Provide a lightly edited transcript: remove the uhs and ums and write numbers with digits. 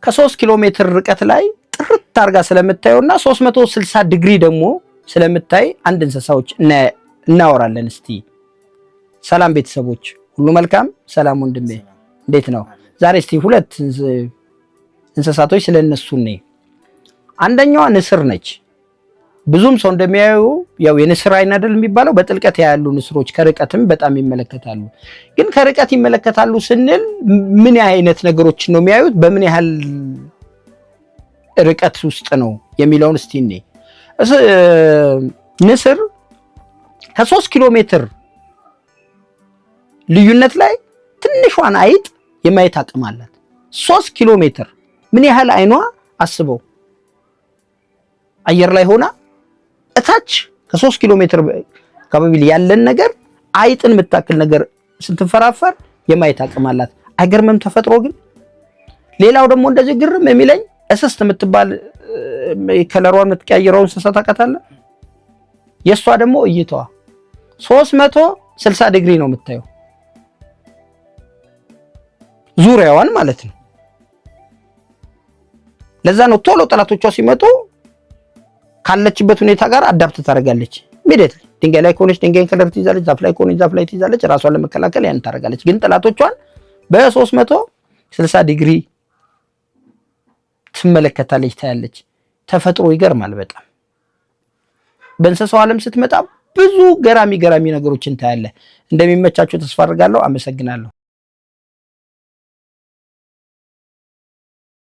ከ3 ኪሎ ሜትር ርቀት ላይ ጥርት አርጋ ስለምታየውና 360 ዲግሪ ደግሞ ስለምታይ አንድ እንስሳዎች እናወራለን። እስቲ ሰላም ቤተሰቦች ሁሉ መልካም ሰላም ወንድሜ እንዴት ነው? ዛሬ እስቲ ሁለት እንስሳቶች ስለነሱ ነኝ። አንደኛዋ ንስር ነች። ብዙም ሰው እንደሚያዩ ያው የንስር አይን አይደል የሚባለው በጥልቀት ያሉ ንስሮች ከርቀትም በጣም ይመለከታሉ። ግን ከርቀት ይመለከታሉ ስንል ምን አይነት ነገሮች ነው የሚያዩት፣ በምን ያህል ርቀት ውስጥ ነው የሚለውን እስቲ እኔ ንስር ከ3 ኪሎ ሜትር ልዩነት ላይ ትንሿን አይጥ የማየት አቅም አላት። 3 ኪሎ ሜትር ምን ያህል አይኗ አስበው፣ አየር ላይ ሆና እታች ከ3 ኪሎ ሜትር አካባቢ ያለን ነገር አይጥን የምታክል ነገር ስትፈራፈር የማየት አቅም አላት። አይገርምም ተፈጥሮ ግን? ሌላው ደግሞ እንደዚህ ግርም የሚለኝ እስስት የምትባል ከለሯን የምትቀያየረው እንስሳ ታውቃታለህ? የሷ ደግሞ እይታዋ 360 ዲግሪ ነው የምታየው፣ ዙሪያዋን ማለት ነው። ለዛ ነው ቶሎ ጠላቶቿ ሲመጡ ካለችበት ሁኔታ ጋር አዳፕት ታደርጋለች። ኢሚዲየትሊ ድንጋይ ላይ ከሆነች ድንጋይን ከለር ትይዛለች፣ ዛፍ ላይ ከሆነች ዛፍ ላይ ትይዛለች። ራሷን ለመከላከል ያን ታደርጋለች። ግን ጠላቶቿን በ360 ዲግሪ ትመለከታለች፣ ታያለች። ተፈጥሮ ይገርማል በጣም። በእንስሳው ዓለም ስትመጣ ብዙ ገራሚ ነገሮችን ታያለህ። እንደሚመቻችሁ ተስፋ አድርጋለሁ። አመሰግናለሁ።